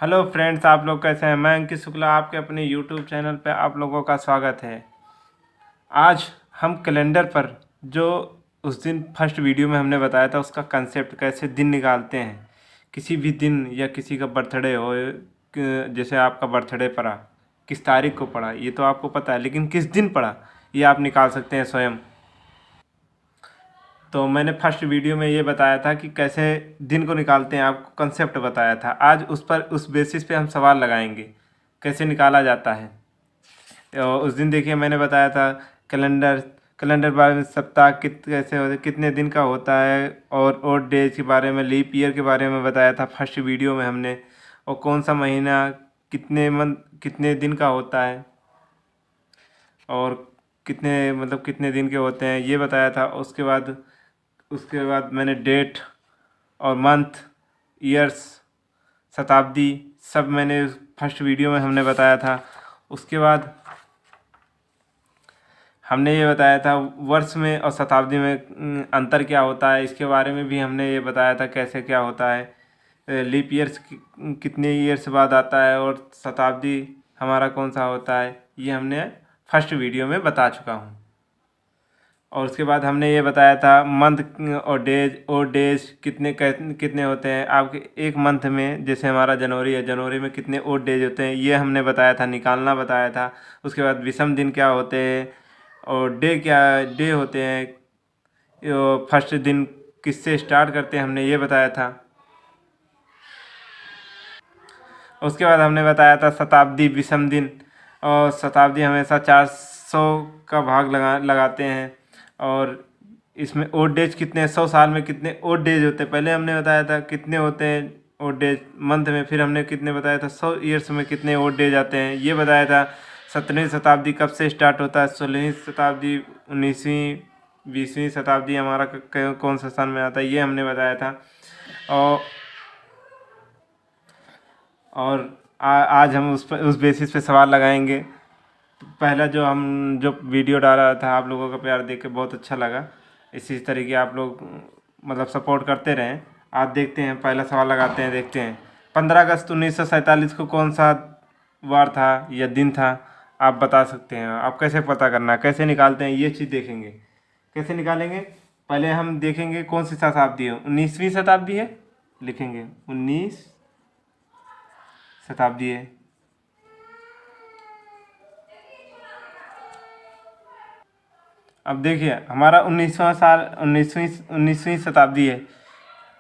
Hello friends, आप लोग कैसे हैं। मैं अंकित शुक्ला, आपके अपने यूट्यूब चैनल पे आप लोगों का स्वागत है। आज हम कैलेंडर पर जो उस दिन फर्स्ट वीडियो में हमने बताया था उसका कंसेप्ट, कैसे दिन निकालते हैं किसी भी दिन, या किसी का बर्थडे हो, जैसे आपका बर्थडे पड़ा, किस तारीख को पड़ा ये तो आपको पता है, लेकिन किस दिन पड़ा ये आप निकाल सकते हैं स्वयं। तो मैंने फर्स्ट वीडियो में ये बताया था कि कैसे दिन को निकालते हैं, आपको कंसेप्ट बताया था। आज उस बेसिस पे हम सवाल लगाएंगे कैसे निकाला जाता है। उस दिन देखिए मैंने बताया था कैलेंडर कैलेंडर बारे में, सप्ताह कैसे होते, कितने दिन का होता है, और ओड डेज के बारे में, लीप ईयर के बारे में बताया था फर्स्ट वीडियो में हमने। और कौन सा महीना कितने दिन का होता है, और कितने दिन के होते हैं ये बताया था। उसके बाद मैंने डेट और मंथ, ईयर्स, शताब्दी, सब मैंने फर्स्ट वीडियो में हमने बताया था। उसके बाद हमने ये बताया था वर्ष में और शताब्दी में अंतर क्या होता है, इसके बारे में भी हमने ये बताया था कैसे क्या होता है। लीप ईयर्स कितने ईयर्स बाद आता है, और शताब्दी हमारा कौन सा होता है, ये हमने फर्स्ट वीडियो में बता चुका हूँ। और उसके बाद हमने ये बताया था मंथ और डेज कितने होते हैं आपके एक मंथ में। जैसे हमारा जनवरी है, जनवरी में कितने और डेज होते हैं ये हमने बताया था, निकालना बताया था। उसके बाद विषम दिन क्या होते हैं, और डे होते हैं, फर्स्ट दिन किससे स्टार्ट करते हैं हमने ये बताया था। उसके बाद हमने बताया था शताब्दी, विषम दिन। और शताब्दी हमेशा 400 का भाग लगाते हैं। और इसमें ओड डेज कितने, 100 साल में कितने ओड डेज होते हैं पहले हमने बताया था कितने होते हैं ओड डेज मंथ में। फिर हमने कितने बताया था 100 ईयर्स में कितने ओड डेज आते हैं ये बताया था। 17वीं शताब्दी कब से स्टार्ट होता है, 16वीं शताब्दी, 19वीं, 20वीं शताब्दी हमारा कौन सा सन में आता है ये हमने बताया था। और आज हम उस बेसिस पे सवाल लगाएंगे। तो पहला जो वीडियो डाला था, आप लोगों का प्यार देख के बहुत अच्छा लगा। इसी तरीके आप लोग सपोर्ट करते रहें। आज देखते हैं, पहला सवाल लगाते हैं, देखते हैं 15 अगस्त 1947 को कौन सा वार था या दिन था, आप बता सकते हैं। आप कैसे पता करना है, कैसे निकालते हैं ये चीज़ देखेंगे। कैसे निकालेंगे, पहले हम देखेंगे कौन सी शताब्दी है। 19वीं शताब्दी है, लिखेंगे 19 शताब्दी है। अब देखिए हमारा 19वीं शताब्दी है।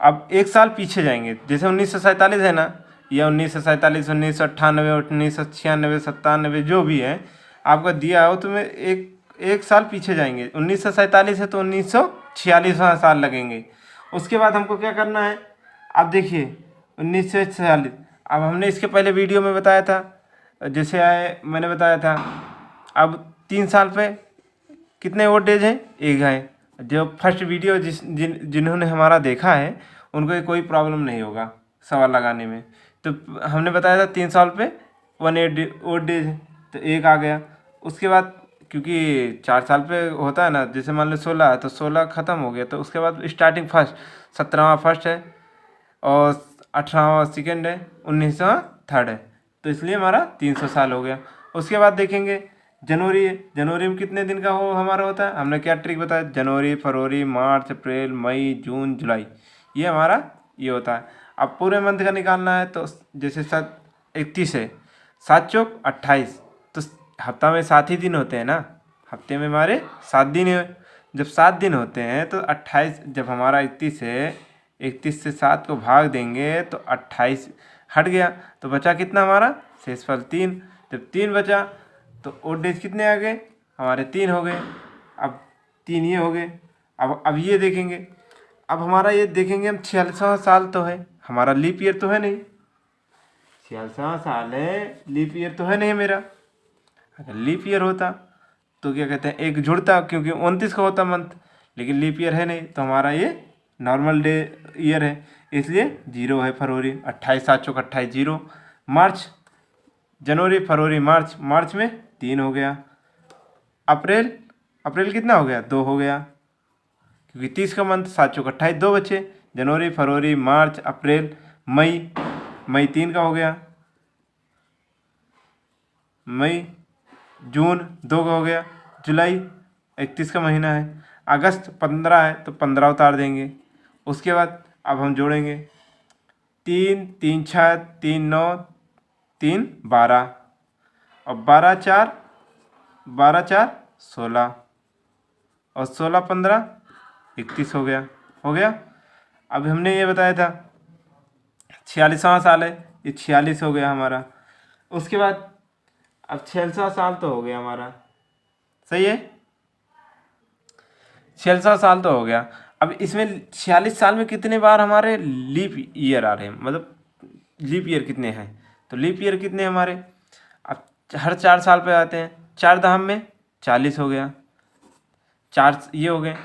अब एक साल पीछे जाएंगे, जैसे 1947 है ना, या 1947, 1998, 1996, 97, जो भी है आपका दिया हो, तो मैं एक साल पीछे जाएंगे। 1947 है तो 1946वां साल लगेंगे। उसके बाद हमको क्या करना है, अब देखिए 1946। अब हमने इसके पहले वीडियो में बताया था, जैसे आए मैंने बताया था। अब 3 साल पे कितने और डेज हैं, एक है। जो फर्स्ट वीडियो जिन्होंने हमारा देखा है उनको ये कोई प्रॉब्लम नहीं होगा सवाल लगाने में। तो हमने बताया था 3 साल पे 18 और डेज है, तो एक आ गया। उसके बाद क्योंकि 4 साल पे होता है ना, जैसे मान लो 16 है तो 16 ख़त्म हो गया, तो उसके बाद स्टार्टिंग फर्स्ट, 17वां फर्स्ट है, और 18वां सेकेंड है, 19वां थर्ड है। तो इसलिए हमारा 300 साल हो गया। उसके बाद देखेंगे जनवरी है। जनवरी में कितने दिन का हो हमारा होता है, हमने क्या ट्रिक बताया, जनवरी, फरवरी, मार्च, अप्रैल, मई, जून, जुलाई, ये हमारा ये होता है। अब पूरे मंथ का निकालना है, तो जैसे 31 है, 7 चौक 28, तो हफ्ता में 7 ही दिन होते हैं ना, हफ्ते में हमारे 7 दिन है। जब 7 दिन होते हैं तो 28, जब हमारा 31 है, 31 से 7 को भाग देंगे तो 28 हट गया, तो बचा कितना हमारा शेषफल 3। जब 3 बचा तो ओड डेज कितने आ गए हमारे, 3 हो गए। अब 3 ये हो गए। अब ये देखेंगे, अब हमारा ये देखेंगे हम 46वां साल तो है हमारा, लीप ईयर तो है नहीं। 46वां साल है, लीप ईयर तो है नहीं मेरा। अगर लीप ईयर होता तो क्या कहते हैं, एक जुड़ता, क्योंकि 29 का होता मंथ, लेकिन लीप ईयर है नहीं, तो हमारा ये नॉर्मल डे ईयर है, इसलिए 0 है फरवरी। 28, 7 चौक 28, 0। मार्च, जनवरी, फरवरी, मार्च, मार्च में 3 हो गया। अप्रैल, अप्रैल कितना हो गया, 2 हो गया, क्योंकि 30 का मंथ, 7 चौक 28, 2 बचे। जनवरी, फरवरी, मार्च, अप्रैल, मई, मई 3 का हो गया। मई, जून 2 का हो गया, जुलाई 31 का महीना है, अगस्त 15 है तो 15 उतार देंगे। उसके बाद अब हम जोड़ेंगे 3 3 6 3 9 3 12 और 12 4 16 और 16 15 31 हो गया। अब हमने ये बताया था 46वां साल है, ये 46 हो गया हमारा। उसके बाद अब 46वां साल तो हो गया हमारा, सही है, 46वां साल तो हो गया। अब इसमें 46 साल में कितने बार हमारे लीप ईयर आ रहे हैं, मतलब लीप ईयर कितने हैं, तो लीप ईयर कितने हमारे अब हर 4 साल पे आते हैं। 4 धाम में 40 हो गया, 4 ये हो गए,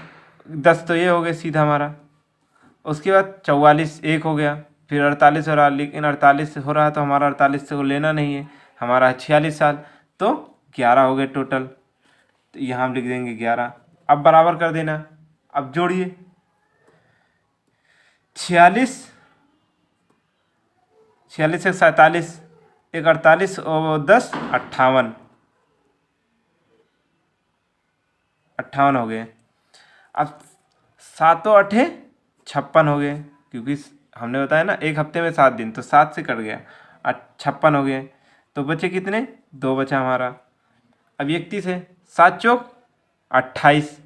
10 तो ये हो गए सीधा हमारा। उसके बाद 44 एक हो गया, फिर 48 हो रहा, लेकिन 48 हो रहा तो हमारा 48 से को लेना नहीं है, हमारा 46 साल, तो 11 हो गए टोटल, तो यहाँ हम लिख देंगे 11। अब बराबर कर देना, अब जोड़िए 46 से 47, एक 48 और 10 58 हो गए। अब 7 और 8 56 हो गए, क्योंकि हमने बताया ना एक हफ्ते में 7 दिन, तो 7 से कट गया, 56 हो गए। तो बचे कितने, 2 बचा हमारा। अब 31 है, 7 चौक 28,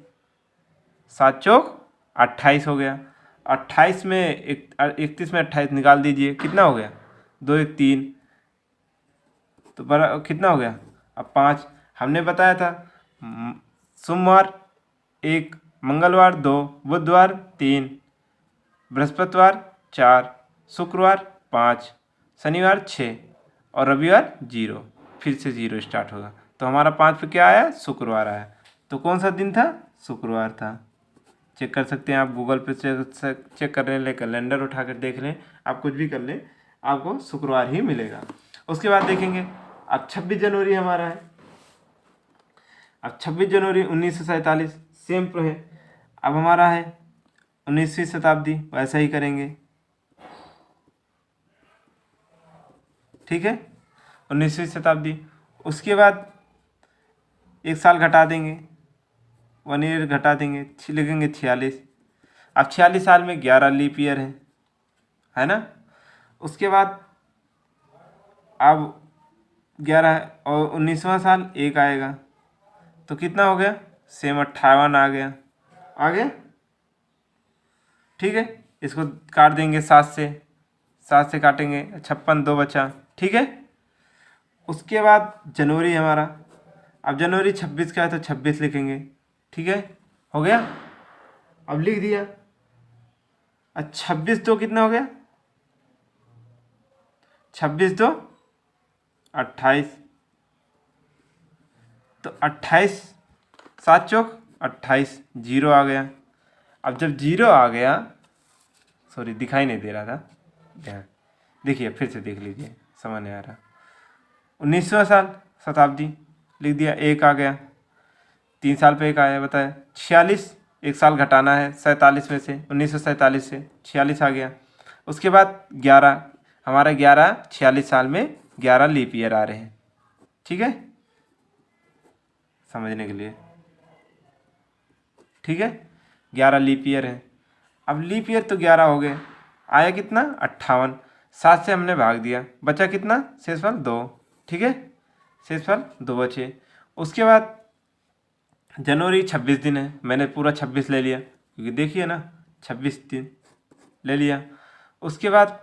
7 चौक 28 हो गया। 28 में 31 में 28 निकाल दीजिए, कितना हो गया, 2 1 3, तो बड़ा कितना हो गया। अब 5 हमने बताया था, सोमवार 1, मंगलवार 2, बुधवार 3, बृहस्पतिवार 4, शुक्रवार 5, शनिवार 6 और रविवार 0, फिर से 0 स्टार्ट होगा। तो हमारा 5 पे क्या आया, शुक्रवार आया। तो कौन सा दिन था, शुक्रवार था। चेक कर सकते हैं आप, गूगल पे चेक कर लें, कैलेंडर उठा कर देख लें, आप कुछ भी कर लें, आपको शुक्रवार ही मिलेगा। उसके बाद देखेंगे अब 26 जनवरी हमारा है। अब 26 जनवरी 1947 सेम तो है। अब हमारा है 19वीं शताब्दी, वैसा ही करेंगे, ठीक है, 19वीं शताब्दी। उसके बाद 1 साल घटा देंगे, 1 ईयर घटा देंगे, लिखेंगे 46। अब 46 साल में 11 लीप ईयर है ना। उसके बाद अब 11 और 19वां साल 1 आएगा, तो कितना हो गया, सेम 58 आ गया, ठीक है। इसको काट देंगे 7 से काटेंगे, 56, 2 बचा, ठीक है। उसके बाद जनवरी हमारा, अब जनवरी 26 का है तो 26 लिखेंगे, ठीक है, हो गया। अब लिख दिया, 26 तो कितना हो गया, 26 तो 28, तो 28, 7 चौक 28, 0 आ गया। अब जब 0 आ गया, सॉरी दिखाई नहीं दे रहा था, ध्यान देखिए, फिर से देख लीजिए, समझ नहीं आ रहा। 19वां साल शताब्दी लिख दिया, 1 आ गया, 3 साल पे 1 आया, बताया 46, 1 साल घटाना है 47 में से, 1947 से 46 आ गया। उसके बाद 11, हमारा 11, 46 साल में 11 लीप ईयर आ रहे हैं, ठीक है, समझने के लिए, ठीक है, 11 लीप ईयर है। अब लीप ईयर तो 11 हो गए, आया कितना, 58, 7 से हमने भाग दिया, बचा कितना, शेषफल 2, ठीक है, शेषफल 2 बचे। उसके बाद जनवरी 26 दिन है, मैंने पूरा 26 ले लिया, क्योंकि देखिए ना 26 दिन ले लिया। उसके बाद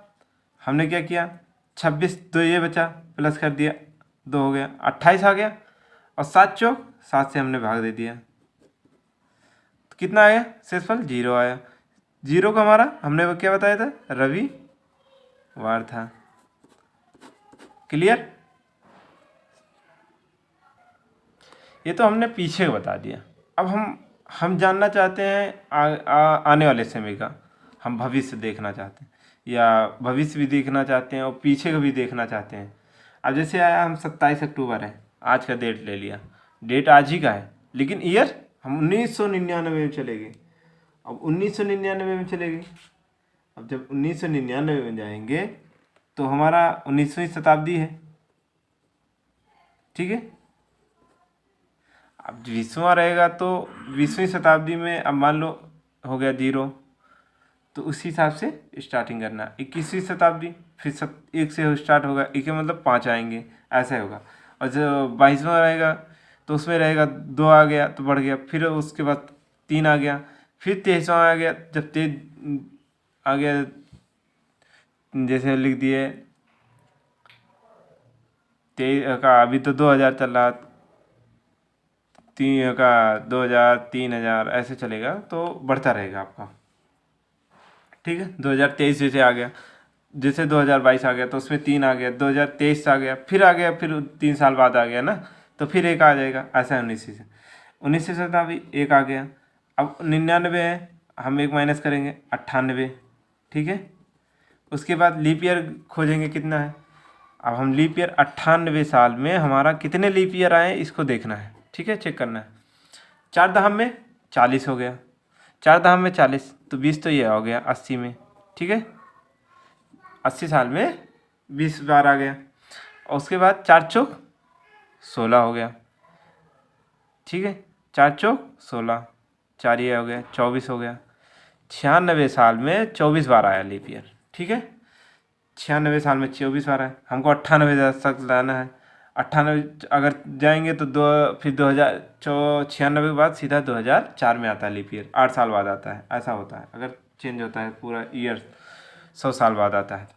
हमने क्या किया, 26 तो ये बचा, प्लस कर दिया, 2 हो गया, 28 आ गया, और 7 चौक 7 से हमने भाग दे दिया, तो कितना आया, शेषफल 0 आया। 0 का हमारा हमने वो क्या बताया था, रविवार था, क्लियर। ये तो हमने पीछे बता दिया। अब हम जानना चाहते हैं आने वाले समय का, हम भविष्य देखना चाहते हैं, या भविष्य भी देखना चाहते हैं और पीछे का भी देखना चाहते हैं। अब जैसे आया, हम 27 अक्टूबर है, आज का डेट ले लिया, डेट आज ही का है, लेकिन ईयर हम 1999 में चले गए। अब 1999 में चले गए, अब जब 1999 में जाएंगे तो हमारा 19वीं शताब्दी है, ठीक है। अब 20वां रहेगा तो 20वीं शताब्दी में अब मान लो हो गया 0, तो उसी हिसाब से स्टार्टिंग करना। 21वीं शताब्दी फिर 1 से स्टार्ट होगा, 1 का मतलब 5 आएंगे, ऐसा होगा। और जो 22वां रहेगा तो उसमें रहेगा 2 आ गया तो बढ़ गया, फिर उसके बाद 3 आ गया, फिर 23वां आ गया। जब 23 आ गया, जैसे लिख दिए 23 का, अभी तो 2000 चल रहा, 3 का 2000 3000 ऐसे चलेगा, तो बढ़ता रहेगा आपका। ठीक है। 2023 जैसे आ गया, जैसे 2022 आ गया तो उसमें 3 आ गया, 2023 आ गया, फिर 3 साल बाद आ गया ना, तो फिर 1 आ जाएगा, ऐसा है। 19 से शताब्दी 1 आ गया। अब 99 है, हम 1 माइनस करेंगे 98। ठीक है। उसके बाद लीप ईयर खोजेंगे कितना है। अब हम लीप ईयर 98 साल में हमारा कितने लीप ईयर आए इसको देखना है। ठीक है, चेक करना है। 4 दहम में 40 हो गया, 4 दहम में 40 तो 20 तो ये हो गया 80 में। ठीक है, 80 साल में 20 बार आ गया। और उसके बाद 4 चौक 16 हो गया। ठीक है, 4 चौक 16, 4 ये हो गया 24 हो गया। 96 साल में 24 बार आया लीप ईयर। ठीक है, 96 साल में 24 बार है। हमको 98 तक लाना है। 98 अगर जाएंगे तो फिर 96 के बाद सीधा 2004 में आता है लीप ईयर, 8 साल बाद आता है, ऐसा होता है। अगर चेंज होता है पूरा ईयर 100 साल बाद आता है।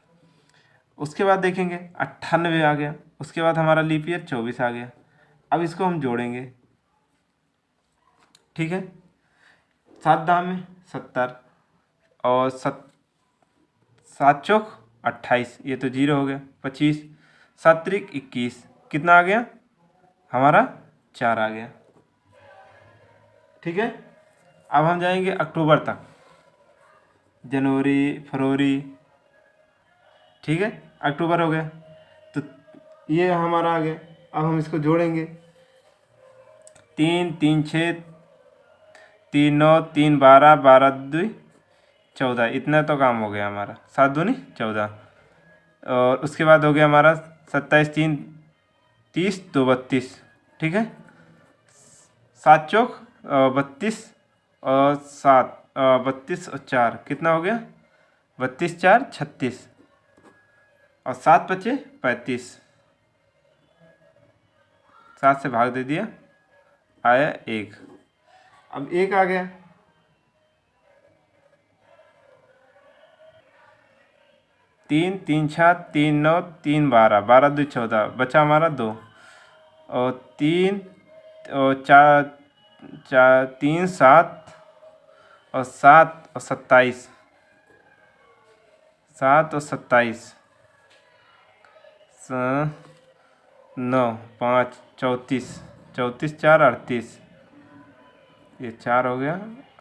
उसके बाद देखेंगे 98 आ गया, उसके बाद हमारा लीप ईयर 24 आ गया। अब इसको हम जोड़ेंगे। ठीक है, 7 दाम में 70 और 7 चौक 28, ये तो 0 हो गया। 25, 7 त्रिक 21, कितना आ गया हमारा 4 आ गया। ठीक है। अब हम जाएंगे अक्टूबर तक, जनवरी फरवरी। ठीक है, अक्टूबर हो गया तो ये हमारा आ गया। अब हम इसको जोड़ेंगे। 3 3 6 3 9 3 12 12 2 14, इतना तो काम हो गया हमारा। 7 दूनी 14, और उसके बाद हो गया हमारा 27 3 30 2 32। ठीक है, 7 चौक 32 और 7 32 और 4 कितना हो गया 32 4 36, और 7 बचे 35, 7 से भाग दे दिया, आया 1। अब 1 आ गया। 3 3 6 3 9 3 12 12 2 14, बचा हमारा 2, और 3 और 4 4 3 7 और 7 और 27, 7 और 27 9 5 34 34 4 38, ये 4 हो गया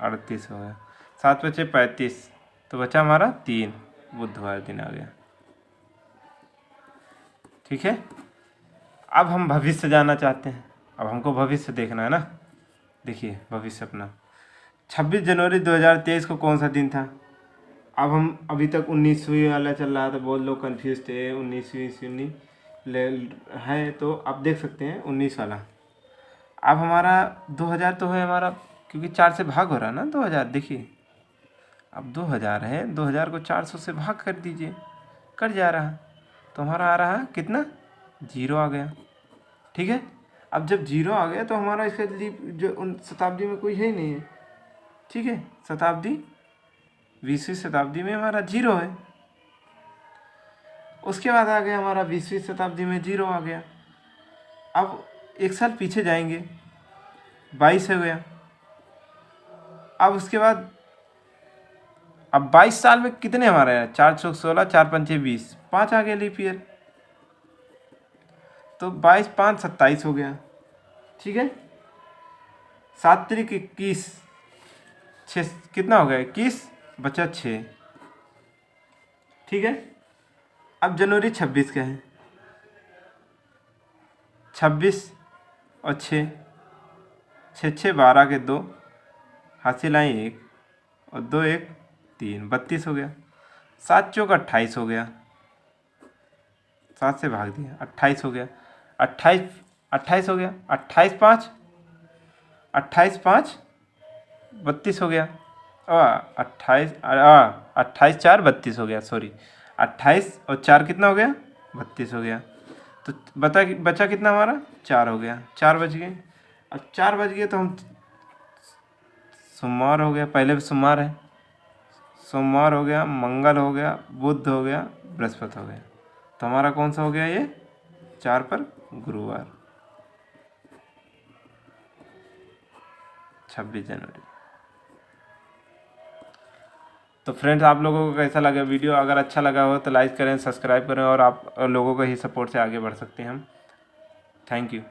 38 हो गया। 7 बचे 35, तो बचा हमारा 3, बुधवार दिन आ गया। ठीक है। अब हम भविष्य जाना चाहते हैं। अब हमको भविष्य देखना है ना। देखिए भविष्य अपना 26 जनवरी 2023 को कौन सा दिन था। अब हम अभी तक 19वीं वाला चल रहा था, बहुत लोग कन्फ्यूज थे 19वीं है, तो आप देख सकते हैं 19 वाला। अब हमारा 2000 तो है हमारा, क्योंकि 4 से भाग हो रहा है ना 2000। देखिए अब 2000 है, 2000 को 400 से भाग कर दीजिए, कट जा रहा है, तो हमारा आ रहा है कितना 0 आ गया। ठीक है। अब जब 0 आ गया तो हमारा इसका जो उन शताब्दी में कोई है ही नहीं है। ठीक है, शताब्दी 20वीं शताब्दी में हमारा 0 है। उसके बाद आ गया हमारा 20वीं शताब्दी में 0 आ गया। अब 1 साल पीछे जाएंगे, 22 हो गया। अब उसके बाद अब 22 साल में कितने हमारे हैं, 4 चौक 16 4 पंचे 20, 5 आ गया लीप ईयर, तो 22 5 27 हो गया। ठीक है, 7 त्रिक 21, 6 कितना हो गया 21, बचा 6। ठीक है। अब जनवरी 26 का है, 26 और 6 6 6 12 के 2, हासिल आई 1 और 2 1 3, 32 हो गया। 7 चौक 28 हो गया, 7 से भाग दिया 28 हो गया। 28 28 हो गया, 28 5 32 हो गया, 28 4 32 हो गया, सॉरी 28 और 4 कितना हो गया, 32 हो गया। तो बचा कितना हमारा, 4 हो गया, 4 बच गए। अब 4 बच गए तो हम सोमवार हो गया, पहले सोमवार है, सोमवार हो गया, मंगल हो गया, बुध हो गया, बृहस्पति हो गया। तो हमारा कौन सा हो गया ये, 4 पर गुरुवार, 26 जनवरी। तो फ्रेंड्स, आप लोगों को कैसा लगा वीडियो? अगर अच्छा लगा हो तो लाइक करें, सब्सक्राइब करें, और आप लोगों के ही सपोर्ट से आगे बढ़ सकते हैं हम। Thank you.